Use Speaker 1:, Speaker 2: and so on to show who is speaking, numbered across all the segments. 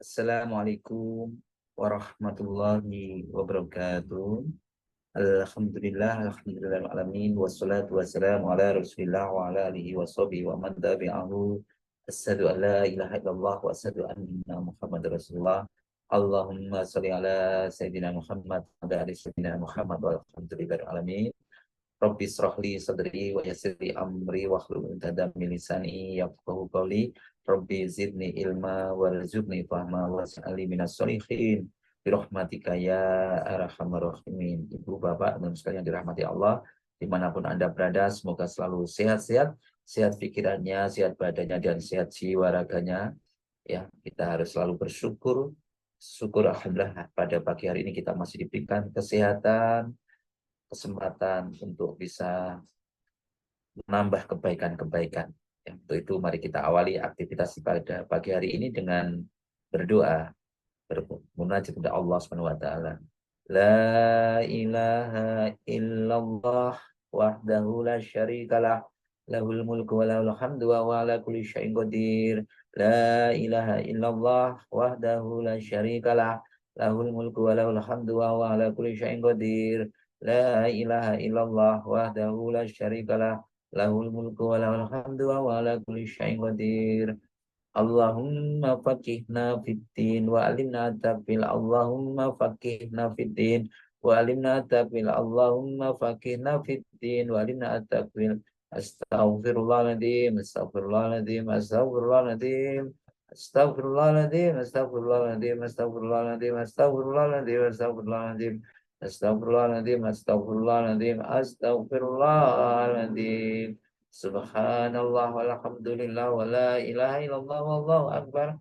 Speaker 1: Assalamualaikum warahmatullahi wabarakatuh. Alhamdulillah, wassalatu wassalamu ala rasulillah wa ala alihi wa sahbihi wa man tabi'ahu. Asyhadu an la ilaha illallah wa asyhadu anna Muhammad Rasulullah. Allahumma sholli ala Sayyidina Muhammad wa ala ali Sayyidina Muhammad walhamdulillahil alamin. Rabbi shrahli sadri wa yassirli amri wa hlul 'uqdatam min lisani yafqahu qawli. Rabbi zidni ilma warzuqni fahma waj'alni minas sholihin bi rahmatika ya arhamar rahimin. Ibu, Bapak, dan sekalian dirahmati Allah, dimanapun Anda berada, semoga selalu sehat-sehat, sehat pikirannya, sehat badannya, dan sehat jiwa raganya. Ya, kita harus selalu bersyukur. Syukur alhamdulillah pada pagi hari ini kita masih diberikan kesehatan, kesempatan untuk bisa menambah kebaikan-kebaikan. Ya, untuk itu mari kita awali aktivitas pada pagi hari ini dengan berdoa, bermunajat kepada Allah Subhanahu wa taala. La ilaha illallah wahdahu la syarikalah, lahul mulku wa lahul hamdu wa ala kulli syai'in qadir. La ilaha illallah wahdahu la syarikalah, lahul mulku wa lahul hamdu wa ala kulli syai'in qadir. La ilaha illallah wahdahu la syarikalah, lahul mulku wa lahul hamdu wa ala kulli syai'in qadir. Allahumma faqihna fiddin wa alimna tafil. Allahumma faqihna fiddin wa alimna tafil. Allahumma faqihna fiddin wa alimna tafil. Astaghfirullahaladzim, astaghfirullahaladzim, astaghfirullahaladzim, astaghfirullahaladzim, astaghfirullahaladzim, astaghfirullahaladzim, astaghfirullahaladzim, astaghfirullahaladzim, astaghfirullahaladzim, astaghfirullahaladzim, astaghfirullahaladzim. Subhanallah walhamdulillah wa la ilaha illallah wallahu akbar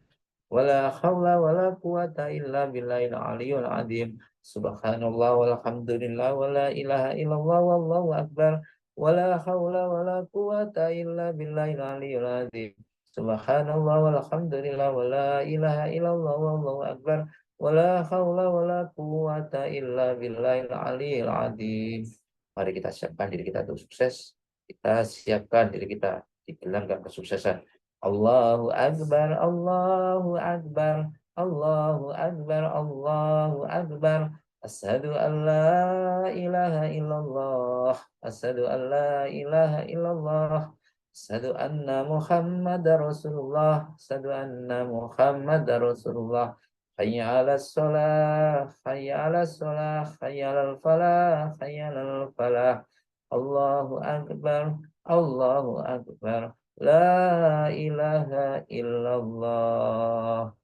Speaker 1: wa la hawla wa la quwata illa billahil aliyyil azim. Subhanallah walhamdulillah wa la ilaha illallah wallahu akbar wa la hawla wa la quwata illa billahil aliyyil azim. Subhanallah walhamdulillah wa la ilaha illallah wallahu akbar wa la hawla wa la quwata illa billahil aliyyil azim. Mari kita siapkan diri kita untuk sukses. Kita siapkan diri kita di gelanggang kesuksesan. Allahu Akbar, Allahu Akbar, Allahu Akbar, Allahu Akbar. Asyhadu an la ilaha illallah, asyhadu an la ilaha illallah, asyhadu anna Muhammadar Rasulullah, asyhadu anna Muhammadar Rasulullah. Hayya 'alas shalah, hayya 'alas shalah, hayya 'alal falah, hayya 'alal falah. Allahu Akbar, Allahu Akbar, La ilaha illallah.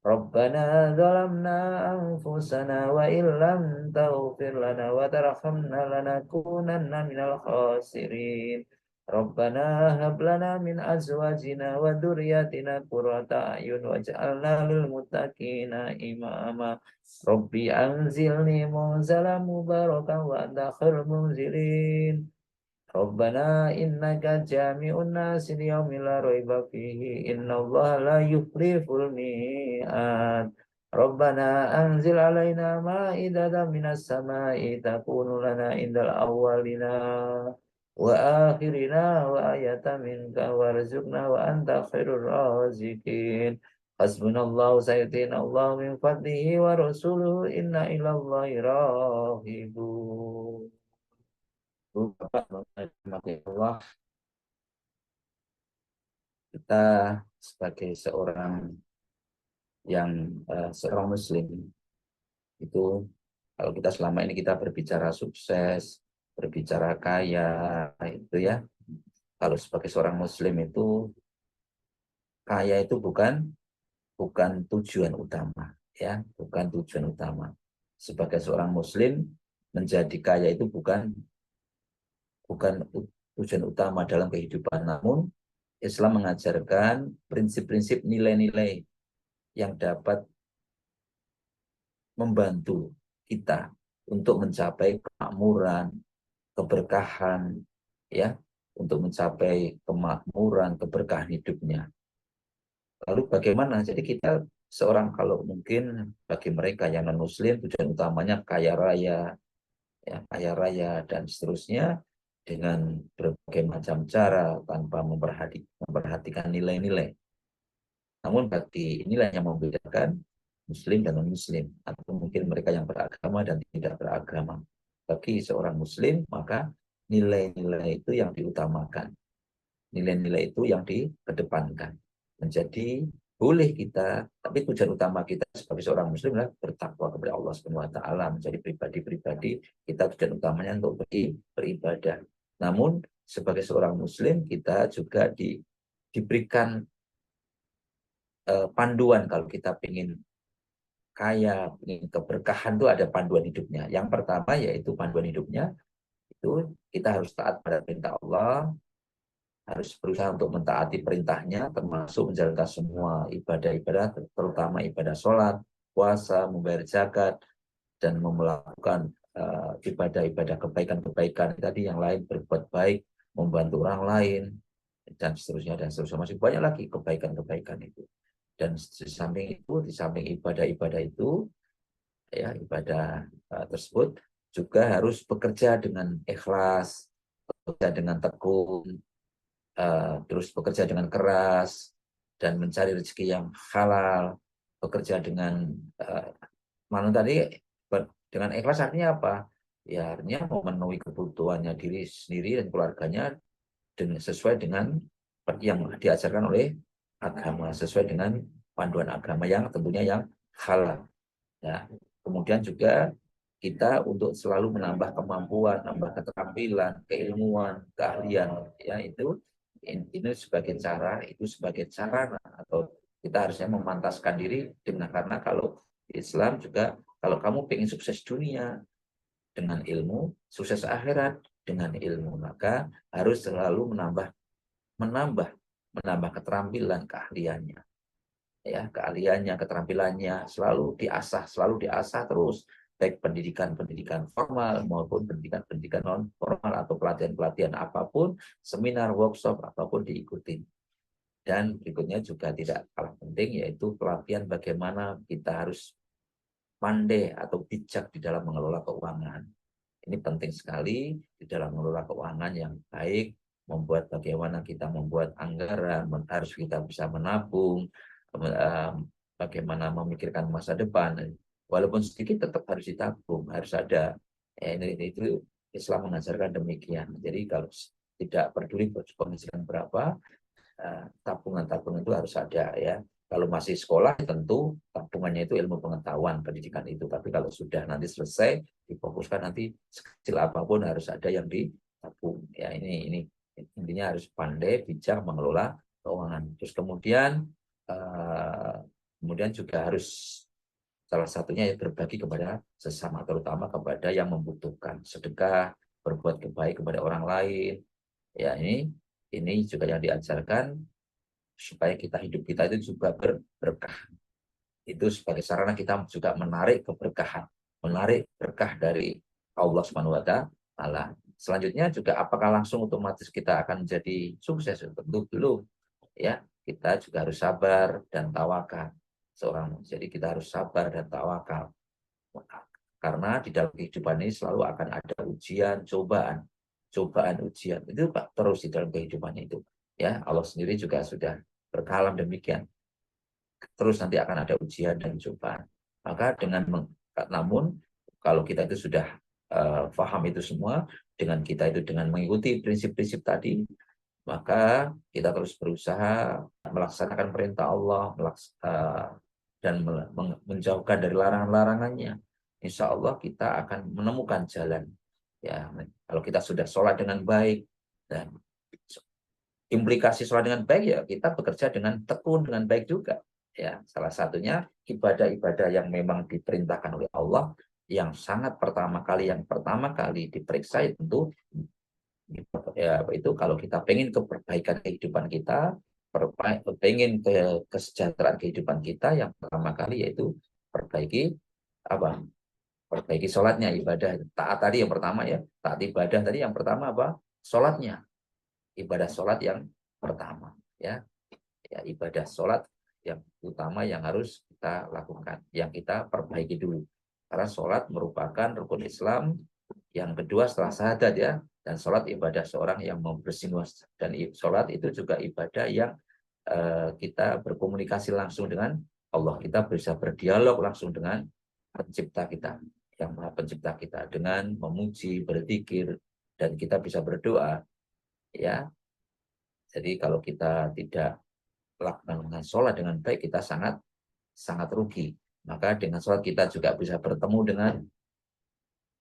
Speaker 1: Rabbana zalamna anfusana wa illam taghfir lana wa tarhamna lanakunanna minal khasirin. Rabbana hab lana min azwajina wa dhurriyyatina qurrata a'yun waj'alna lil muttaqina imama. Rabbi anzilni munzalan mubarakan wa anta khairul munzilin. Rabbana innaka jami'un nasi liyaumin la raiba fihi innallaha la yukhliful mi'ad. Rabbana anzil alaina ma'idatan minas sama'i takunu lana indal awwalina wa akhirina wa ayatan minka warzuqna wa anta khairur raziqin. Hasbunallahu sayyidina Allah min fadlihi wa rasuluhu inna ilallahi rahibun. Bapak, Allah, kita sebagai seorang muslim itu, kalau kita selama ini kita berbicara sukses, berbicara kaya, itu ya, kalau sebagai seorang muslim itu kaya itu bukan tujuan utama, ya, bukan tujuan utama. Sebagai seorang muslim menjadi kaya itu bukan tujuan utama dalam kehidupan, namun Islam mengajarkan prinsip-prinsip nilai-nilai yang dapat membantu kita untuk mencapai kemakmuran, keberkahan, ya, untuk mencapai kemakmuran, keberkahan hidupnya. Lalu bagaimana? Jadi kita kalau mungkin bagi mereka yang non-muslim tujuan utamanya kaya raya, ya, kaya raya dan seterusnya, dengan berbagai macam cara tanpa memperhatikan nilai-nilai. Namun bagi inilah yang membedakan Muslim dan non-Muslim, atau mungkin mereka yang beragama dan tidak beragama. Bagi seorang Muslim, maka nilai-nilai itu yang diutamakan, nilai-nilai itu yang dikedepankan. Menjadi boleh kita, tapi tujuan utama kita sebagai seorang Muslim adalah bertakwa kepada Allah Subhanahu Wa Taala, menjadi pribadi-pribadi kita tujuan utamanya untuk beribadah. Namun sebagai seorang Muslim kita juga diberikan panduan kalau kita ingin kaya, ingin keberkahan itu ada panduan hidupnya. Yang pertama yaitu panduan hidupnya itu kita harus taat pada perintah Allah, harus berusaha untuk mentaati perintahnya, termasuk menjalankan semua ibadah-ibadah, terutama ibadah sholat, puasa, membayar zakat, dan melakukan ibadah-ibadah kebaikan-kebaikan tadi yang lain, berbuat baik, membantu orang lain, dan seterusnya, dan seterusnya. Masih banyak lagi kebaikan-kebaikan itu. Dan di samping ibadah-ibadah itu, ya ibadah tersebut juga harus bekerja dengan ikhlas, bekerja dengan tekun, terus bekerja dengan keras dan mencari rezeki yang halal, bekerja dengan mana tadi dengan ikhlas artinya apa? Ya artinya memenuhi kebutuhannya diri sendiri dan keluarganya sesuai dengan yang diajarkan oleh agama, sesuai dengan panduan agama yang tentunya yang halal. Ya. Kemudian juga kita untuk selalu menambah kemampuan, menambah keterampilan, keilmuan, keahlian, ya itu ini sebagai cara, itu sebagai sarana atau kita harusnya memantaskan diri dengan karena kalau Islam juga kalau kamu ingin sukses dunia dengan ilmu, sukses akhirat dengan ilmu, maka harus selalu menambah menambah keterampilan, keahliannya ya keahliannya, keterampilannya selalu diasah terus baik pendidikan formal maupun pendidikan non formal atau pelatihan apapun, seminar, workshop apapun diikuti. Dan berikutnya juga tidak kalah penting yaitu pelatihan bagaimana kita harus pandai atau bijak di dalam mengelola keuangan. Ini penting sekali di dalam mengelola keuangan yang baik, membuat bagaimana kita membuat anggaran, harus kita bisa menabung, bagaimana memikirkan masa depan. Walaupun sedikit tetap harus ditabung, harus ada. Itu Islam mengajarkan demikian. Jadi kalau tidak peduli penghasilan berapa, tabungan-tabungan itu harus ada ya. Kalau masih sekolah tentu tabungannya itu ilmu pengetahuan pendidikan itu. Tapi kalau sudah nanti selesai difokuskan nanti sekecil apapun harus ada yang ditabung. Ya ini intinya harus pandai bijak mengelola keuangan. Terus kemudian juga harus salah satunya ya berbagi kepada sesama terutama kepada yang membutuhkan, sedekah, berbuat baik kepada orang lain. Ya ini juga yang diajarkan supaya hidup kita itu juga berkah. Itu sebagai sarana kita juga menarik keberkahan, menarik berkah dari Allah Subhanahu wa taala. Selanjutnya juga apakah langsung otomatis kita akan menjadi sukses? Tentu belum. Ya, kita juga harus sabar dan tawakal. Jadi kita harus sabar dan tawakal. Karena di dalam kehidupan ini selalu akan ada ujian, cobaan, ujian. Itu Pak terus di dalam kehidupan itu. Ya, Allah sendiri juga sudah berkalam demikian. Terus nanti akan ada ujian dan cobaan. Maka namun kalau kita itu sudah paham itu semua, dengan mengikuti prinsip-prinsip tadi, maka kita terus berusaha melaksanakan perintah Allah dan menjauhkan dari larangan-larangannya. Insya Allah kita akan menemukan jalan. Ya, kalau kita sudah sholat dengan baik dan implikasi sholat dengan baik ya kita bekerja dengan tekun dengan baik juga. Ya, salah satunya ibadah-ibadah yang memang diperintahkan oleh Allah yang yang pertama kali diperiksa tentu ya itu kalau kita pengen keperbaikan kehidupan kita, pengen kesejahteraan kehidupan kita yang pertama kali yaitu perbaiki apa? Perbaiki sholatnya, ibadah taat tadi yang pertama ya, taat ibadah tadi yang pertama apa? Sholatnya, ibadah sholat yang pertama ya, ya ibadah sholat yang utama yang harus kita lakukan, yang kita perbaiki dulu. Karena sholat merupakan rukun Islam yang kedua setelah syahadat ya, dan sholat ibadah seorang yang mau bersinggungan dan sholat itu juga ibadah yang kita berkomunikasi langsung dengan Allah. Kita bisa berdialog langsung dengan pencipta kita, yang maha pencipta kita, dengan memuji, berzikir, dan kita bisa berdoa. Ya, jadi kalau kita tidak melakukan sholat dengan baik, kita sangat sangat rugi. Maka dengan sholat kita juga bisa bertemu dengan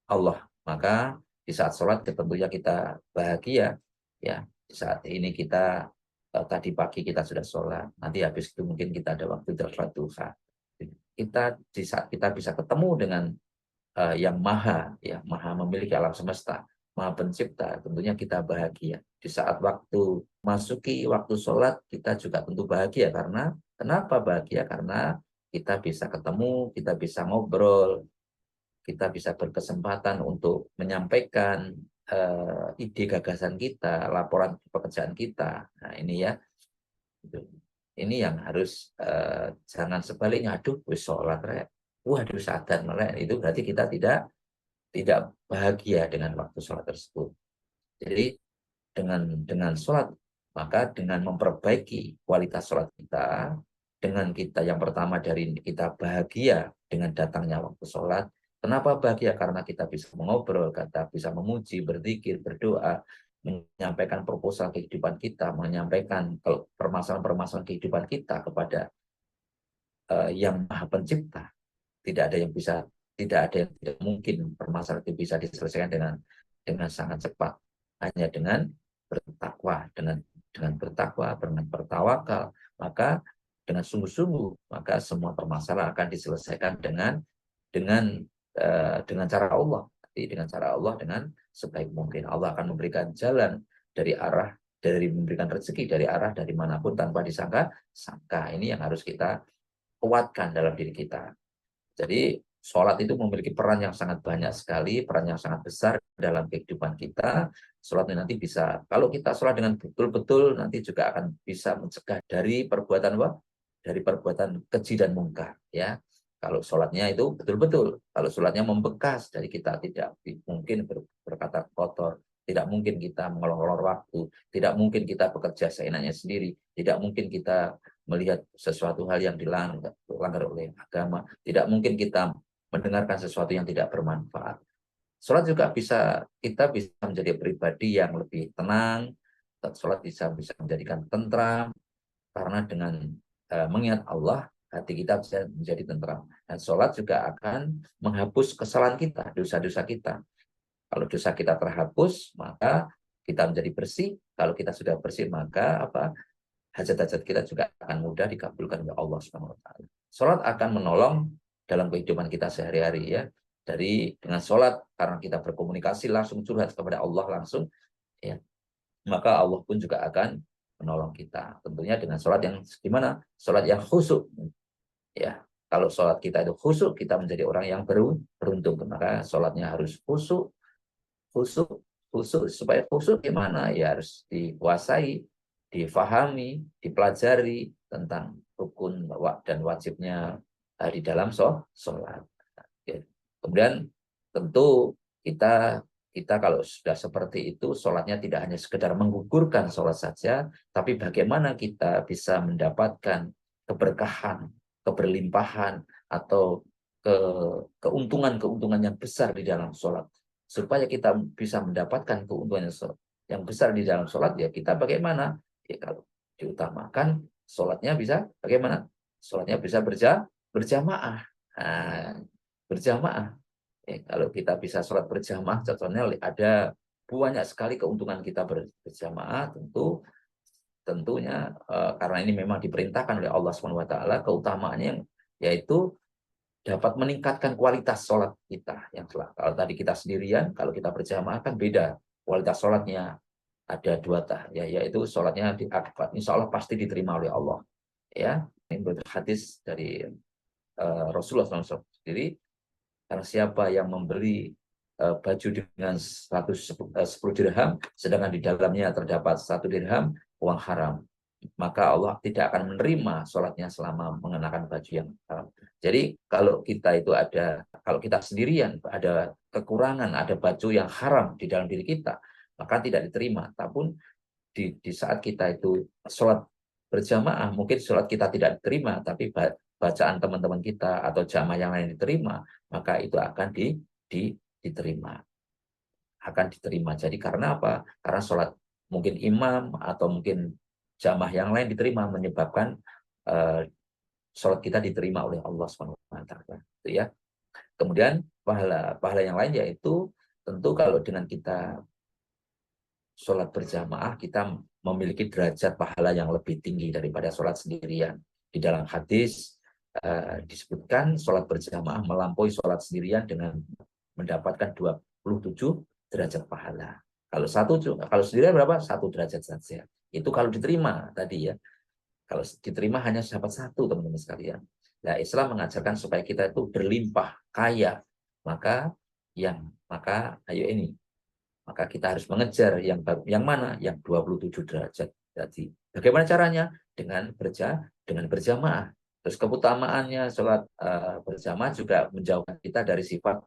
Speaker 1: Allah. Maka di saat sholat tentunya kita bahagia. Ya, di saat ini kita tadi pagi kita sudah sholat. Nanti habis itu mungkin kita ada waktu sholat duha. Kita di saat kita bisa ketemu dengan yang maha, ya maha memiliki alam semesta, maha pencipta, tentunya kita bahagia. Di saat waktu masuki waktu sholat, kita juga tentu bahagia. Karena kenapa bahagia? Karena kita bisa ketemu, kita bisa ngobrol, kita bisa berkesempatan untuk menyampaikan ide gagasan kita, laporan pekerjaan kita. Nah ini ya, ini yang harus jangan sebaliknya, aduh wis sholat rek, waduh sadar melek, itu berarti kita tidak bahagia dengan waktu sholat tersebut. Jadi dengan sholat, maka dengan memperbaiki kualitas sholat kita, dengan kita yang pertama dari kita bahagia dengan datangnya waktu sholat. Kenapa bahagia? Karena kita bisa mengobrol, kita bisa memuji, berzikir, berdoa, menyampaikan proposal kehidupan kita, menyampaikan permasalahan-permasalahan kehidupan kita kepada yang maha pencipta. Tidak ada yang tidak mungkin permasalahan itu bisa diselesaikan dengan sangat cepat, hanya dengan bertakwa, dengan bertakwa, dengan bertawakal, maka dengan sungguh-sungguh, maka semua permasalahan akan diselesaikan dengan cara Allah. Jadi dengan cara Allah, dengan sebaik mungkin Allah akan memberikan jalan dari memberikan rezeki dari manapun tanpa disangka. Ini yang harus kita kuatkan dalam diri kita. Jadi sholat itu memiliki peran yang sangat banyak sekali, peran yang sangat besar dalam kehidupan kita. Sholat ini nanti bisa, kalau kita sholat dengan betul-betul, nanti juga akan bisa mencegah dari perbuatan keji dan mungkar. Ya, kalau sholatnya itu betul-betul, kalau sholatnya membekas dari kita, tidak mungkin berkata kotor, tidak mungkin kita mengolor-olor waktu, tidak mungkin kita bekerja seenaknya sendiri, tidak mungkin kita melihat sesuatu hal yang dilanggar oleh agama, tidak mungkin kita mendengarkan sesuatu yang tidak bermanfaat. Sholat juga kita bisa menjadi pribadi yang lebih tenang. Sholat bisa menjadikan tentram, karena dengan mengingat Allah, hati kita bisa menjadi tentram. Dan sholat juga akan menghapus kesalahan kita, dosa-dosa kita. Kalau dosa kita terhapus, maka kita menjadi bersih. Kalau kita sudah bersih, maka hajat-hajat kita juga akan mudah dikabulkan oleh Allah Subhanahu wa taala. Salat akan menolong dalam kehidupan kita sehari-hari ya. Dengan salat, karena kita berkomunikasi langsung, curhat kepada Allah langsung, ya, maka Allah pun juga akan menolong kita. Tentunya dengan salat yang gimana? Salat yang khusyuk. Ya, kalau salat kita itu khusyuk, kita menjadi orang yang beruntung. Maka salatnya harus khusyuk, khusyuk, khusyuk. Supaya khusyuk gimana? Ya harus dikuasai, difahami, dipelajari tentang rukun dan wajibnya di dalam sholat. Kemudian tentu kita kalau sudah seperti itu, sholatnya tidak hanya sekedar menggugurkan sholat saja, tapi bagaimana kita bisa mendapatkan keberkahan, keberlimpahan, atau keuntungan-keuntungan yang besar di dalam sholat. Supaya kita bisa mendapatkan keuntungan yang besar di dalam sholat, ya kita bagaimana? Ya, kalau diutamakan, sholatnya bisa bagaimana? Sholatnya bisa berjamaah. Nah, berjamaah. Ya, kalau kita bisa sholat berjamaah, contohnya ada banyak sekali keuntungan kita berjamaah, tentunya karena ini memang diperintahkan oleh Allah SWT, keutamaannya yaitu dapat meningkatkan kualitas sholat kita. Kalau tadi kita sendirian, kalau kita berjamaah kan beda kualitas sholatnya. Ada dua yaitu sholatnya insya Allah pasti diterima oleh Allah. Ya, ini hadis dari Rasulullah SAW sendiri. Karena siapa yang membeli baju dengan 10 dirham, sedangkan di dalamnya terdapat 1 dirham, uang haram, maka Allah tidak akan menerima sholatnya selama mengenakan baju yang haram. Jadi kalau kita sendirian, ada kekurangan, ada baju yang haram di dalam diri kita, maka tidak diterima. Tapi di saat kita itu sholat berjamaah, mungkin sholat kita tidak diterima, tapi bacaan teman-teman kita atau jamaah yang lain diterima, maka itu akan diterima. Akan diterima. Jadi karena apa? Karena sholat mungkin imam atau mungkin jamaah yang lain diterima, menyebabkan sholat kita diterima oleh Allah SWT. Itu ya. Kemudian pahala yang lain yaitu tentu kalau dengan kita sholat berjamaah, kita memiliki derajat pahala yang lebih tinggi daripada sholat sendirian. Di dalam hadis disebutkan sholat berjamaah melampaui sholat sendirian dengan mendapatkan 27 derajat pahala. Kalau sendirian berapa? 1 derajat saja. Itu kalau diterima tadi ya. Kalau diterima hanya dapat 1, teman-teman sekalian. Nah, Islam mengajarkan supaya kita itu berlimpah kaya. Maka ayo ini. Maka kita harus mengejar yang mana? Yang 27 derajat. Jadi, bagaimana caranya? Dengan berjamaah. Terus keutamaannya sholat berjamaah juga menjauhkan kita dari sifat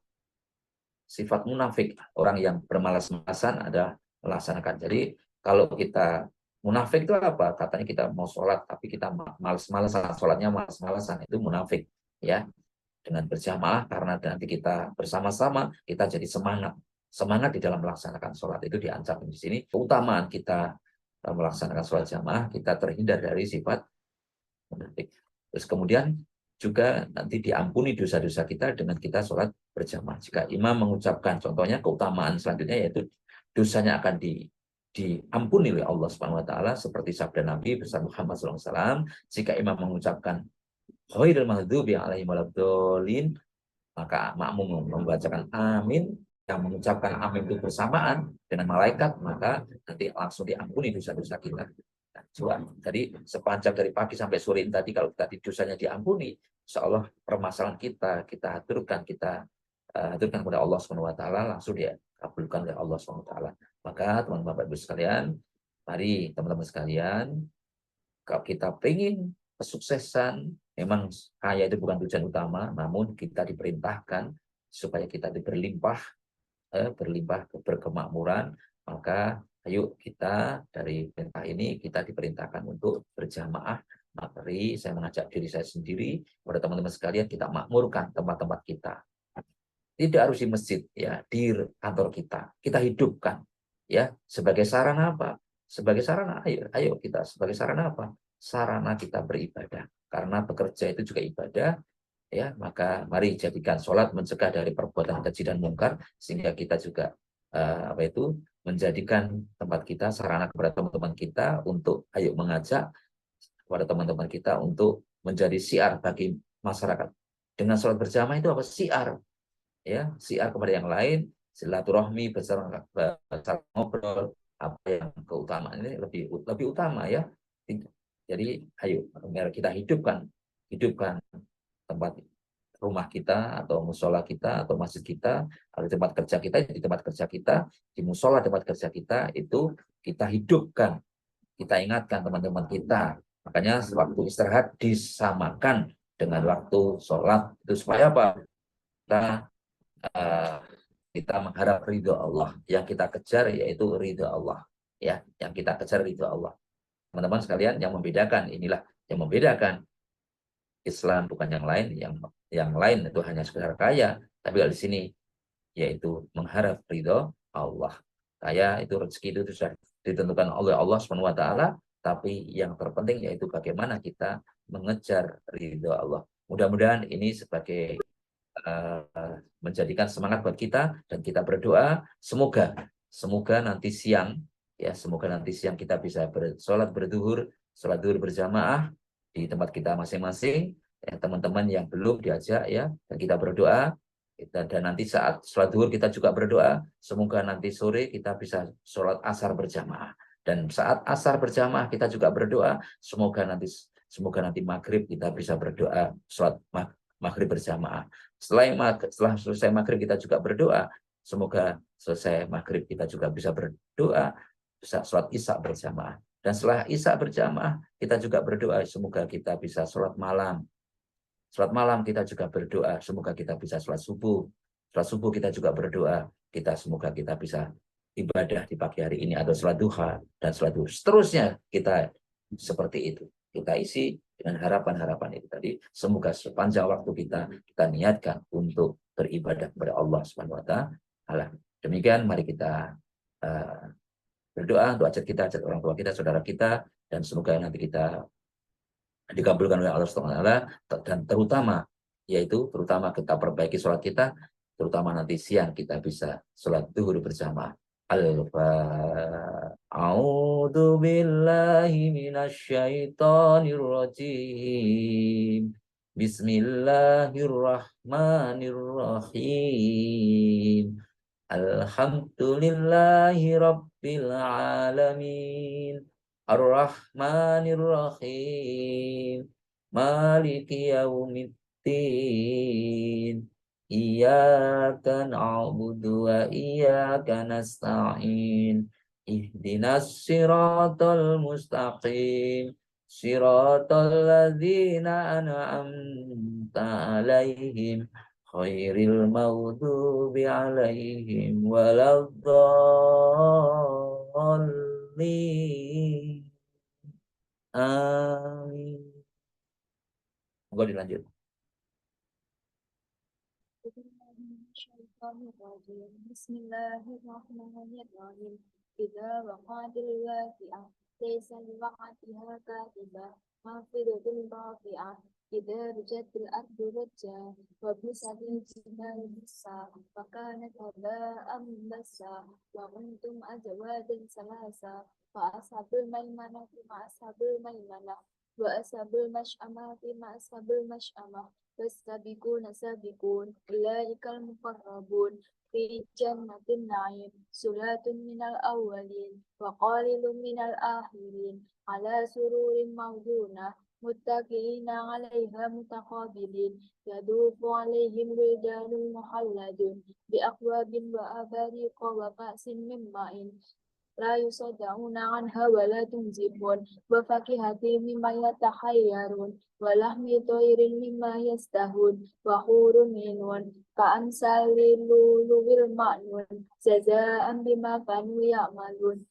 Speaker 1: munafik. Orang yang bermalas-malasan adalah melaksanakan. Jadi, kalau kita munafik itu apa? Katanya kita mau sholat, tapi kita malas-malasan. Sholatnya malas-malasan. Itu munafik. Ya, dengan berjamaah, karena nanti kita bersama-sama, kita jadi semangat di dalam melaksanakan sholat. Itu diancam di sini. Keutamaan kita melaksanakan sholat jamaah, kita terhindar dari sifat munafik. Terus kemudian juga nanti diampuni dosa-dosa kita dengan kita sholat berjamaah. Jika imam mengucapkan, contohnya keutamaan selanjutnya yaitu dosanya akan diampuni oleh Allah Subhanahu wa taala, seperti sabda Nabi besar Muhammad SAW, jika imam mengucapkan ghairil maghdubi alaihim waladdallin, maka makmum membacakan amin, yang mengucapkan amin itu bersamaan dengan malaikat, maka nanti langsung diampuni dosa-dosa kita. Jadi sepanjang dari pagi sampai sore tadi, kalau tadi dosanya diampuni, insya Allah permasalahan kita haturkan kepada Allah Subhanahu wa taala, langsung dia kabulkan oleh Allah Subhanahu wa taala. Maka teman-teman Bapak Ibu sekalian, mari teman-teman sekalian, kalau kita ingin kesuksesan, memang kaya itu bukan tujuan utama, namun kita diperintahkan supaya kita berlimpah berkemakmuran. Maka ayo kita dari perintah ini kita diperintahkan untuk berjamaah. Mari saya mengajak diri saya sendiri, kepada teman-teman sekalian, kita makmurkan tempat-tempat kita. Tidak harus di masjid, ya, di kantor kita hidupkan, ya, sebagai sarana apa? Sebagai sarana, ayo kita sebagai sarana apa? Sarana kita beribadah. Karena bekerja itu juga ibadah, ya. Maka mari jadikan sholat mencegah dari perbuatan keji dan mungkar, sehingga kita juga menjadikan tempat kita sarana kepada teman-teman kita untuk ayo mengajak kepada teman-teman kita untuk menjadi syiar bagi masyarakat. Dengan sholat berjamaah itu apa? Syiar, ya, syiar kepada yang lain, silaturahmi, besar ngobrol, apa yang keutamaan ini lebih utama, ya. Jadi ayo kita hidupkan tempat rumah kita atau musola kita atau masjid kita atau tempat kerja kita, di tempat kerja kita, di musola tempat kerja kita, itu kita hidupkan, kita ingatkan teman-teman kita. Makanya waktu istirahat disamakan dengan waktu sholat, itu supaya apa? Kita mengharap ridho Allah. Yang kita kejar yaitu ridho Allah, ya. Yang kita kejar ridho Allah. Teman-teman sekalian, yang membedakan Islam bukan yang lain. Yang lain itu hanya sekedar kaya, tapi di sini yaitu mengharap ridho Allah. Kaya itu, rezeki itu sudah ditentukan oleh Allah Subhanahu wa taala, tapi yang terpenting yaitu bagaimana kita mengejar ridho Allah. Mudah-mudahan ini sebagai menjadikan semangat buat kita, dan kita berdoa semoga nanti siang, ya, semoga nanti siang kita bisa sholat duhur berjamaah di tempat kita masing-masing, ya. Teman-teman yang belum diajak, ya, dan kita berdoa, dan nanti saat sholat duhur kita juga berdoa semoga nanti sore kita bisa sholat asar berjamaah, dan saat asar berjamaah kita juga berdoa semoga nanti maghrib kita bisa berdoa sholat maghrib berjamaah. Setelah selesai maghrib kita juga berdoa semoga selesai maghrib kita juga bisa berdoa bisa sholat isya berjamaah, dan setelah isya berjamaah kita juga berdoa semoga kita bisa sholat malam kita juga berdoa semoga kita bisa sholat subuh kita juga berdoa semoga kita bisa ibadah di pagi hari ini, atau sholat duha dan sholat duha. Seterusnya kita Seperti itu. Kita isi dengan harapan-harapan itu tadi. Semoga sepanjang waktu kita niatkan untuk beribadah kepada Allah Subhanahu wa taala. Demikian mari kita berdoa, doa kita, hajat orang tua kita, saudara kita, dan semoga nanti kita dikabulkan oleh Allah Subhanahu wa taala, dan terutama kita perbaiki sholat kita, terutama nanti siang kita bisa sholat zuhur bersama. A'udzu billahi minasyaitonir rajim. Bismillahirrahmanirrahim. Alhamdulillahi rabbil alamin. Ar-Rahmanir-Rahim. Maliki yaumiddin. Iyyaka na'budu wa iyyaka nasta'in. Ihdinas siratal mustaqim. Siratal ladzina an'amta 'alaihim khairil maghdubi 'alaihim waladdallin. Amin. Moga dilanjut.
Speaker 2: Bismillahirrahmanirrahim. Idza waqa'atil waqi'ah laysa liwaqa'atiha kadhibah hafidatun rafi'ah. Idza rujatil ardu rajja wa busatil jibalu bussa wa kanat haba'an bassa wa kuntum azwajan salasa wa ashabul maimanati ma ashabul maimanah wa ashabul mash'amati ma ashabul mash'amah. والسابقون سابقون أولئك المقربون في جنة النعيم سلة من الأولين وقليل من الآخرين على سرور موضونة متكئين عليها متقابلين يدوف عليهم ولدان مخلدون بأكواب وأباريق وكأس من ماء لا يصدعون عنها ولا تنزفون وفاكهة مما يتحيرون ولحم طير مما يستهون وحور عين كأمثال اللؤلؤ المكنون جزاء بما كانوا يعملون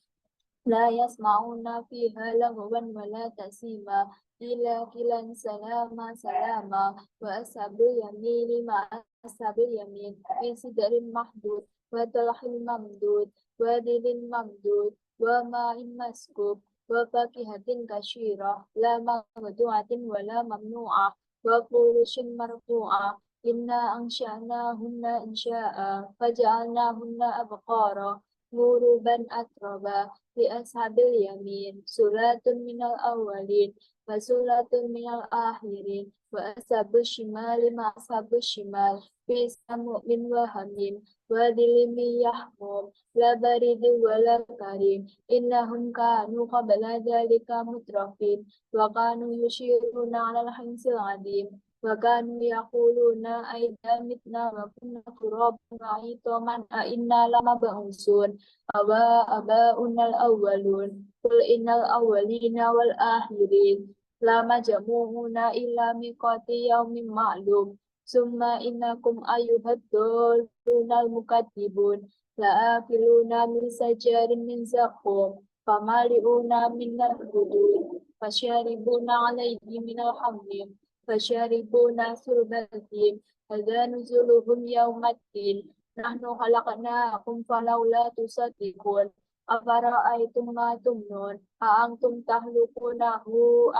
Speaker 2: لا يسمعون فيها لغوا ولا تأثيما إلا قيلا سلاما سلاما وأصحاب اليمين ما أصحاب اليمين في سدر محدود وطلح ممدود وظل ممدود وماء مسكوب وفاكهة كثيرة لا مقطوعة ولا ممنوعة وفرش مرفوعة إنا أنشأناهن إنشاء فجعلناهن أبقارا غربا أتربا لأصحاب اليمين سلة من الأولين وسلة من الآخرين وأصحاب الشمال مع أصحاب الشمال في سموم وحميم وظل من يحموم لا برد ولا كريم إنهم كانوا قبل ذلك مترفين وكانوا يشيرون على الحنس العظيم وكانوا يقولون أئذا متنا وكنا ترابا وعظاما أئنا لمبعوثون آباؤنا الأولون قل إن الأولين والآخرين لمجموعون إلى ميقات يوم معلوم ثم إنكم أيها الضالون المكذبون لآكلون من شجر من زقوم فمالئون من البطون فشاربون عليه من الحميم فشاربون شرب الهيم هذا نزلهم يوم الدين نحن خلقناكم فلولا تصدقون أفرأيتم ما تمنون أأنتم تخلقونه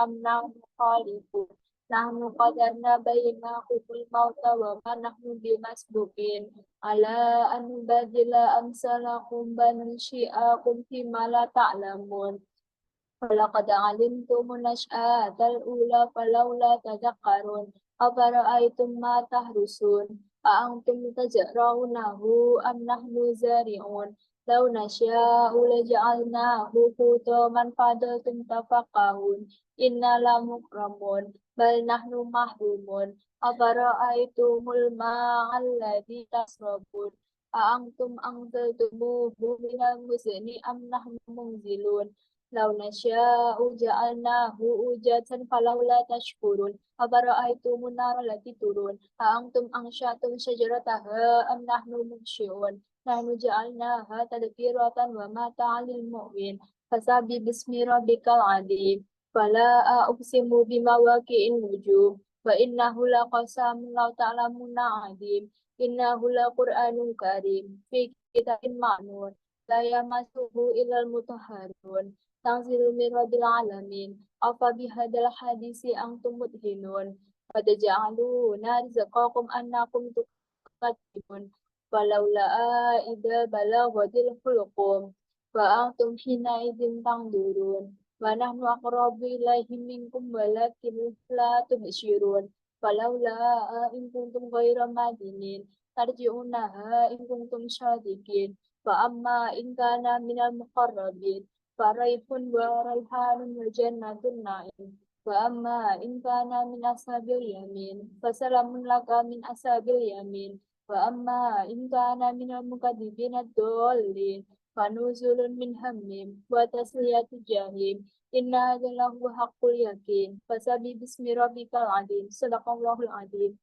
Speaker 2: أم نحن الخالقون نحن قدرنا بينكم الموت وما نحن بمسبوقين على أن نبدل أمثالكم بل ننشئكم فيما لا تعلمون ولقد علمتم النشأة الأولى فلولا تذكرون أفرأيتم ما تحرثون أأنتم تزرعونه أم نحن زارعون لو نشاء لجعلناه حطاما فظلتم تفكهون إنا لمكرمون بل نحن محرومون أفرأيتم الماء الذي تشربون أأنتم أنزلتموه من المزن أم نحن منزلون لو نشاء جعلناه أجاجا فلولا تشكرون أفرأيتم النار التي ترون أأنتم أنشأتم شجرتها أم نحن المنشئون نحن جعلناها تذكرة ومتاعا للمؤمنين فسبح باسم ربك العظيم فلا أقسم بمواقع النجوم وإنه لقسم لو تعلمون عظيم إنه لقرآن كريم في كتاب معنون لا يمسه إلا المطهرون تنزيل من رب العالمين أفبهذا الحديث أنتم مدهنون فتجعلون رزقكم أنكم تكذبون فلولا إذا بلغت الحلقوم فأنتم حينئذ تنظرون ونحن أقرب إليه منكم ولكن لا تبصرون فلولا إن كنتم غير مدينين ترجعونها إن كنتم صادقين فأما إن كان من المقربين فريح وريحان وجنة النعيم وأما إن كان من أصحاب اليمين فسلام لك من أصحاب اليمين وأما إن كان من المكذبين الضالين فنزل من همهم وتسلية جحيم إن هذا لهو حق اليقين فسبح باسم ربك العظيم صدق الله العظيم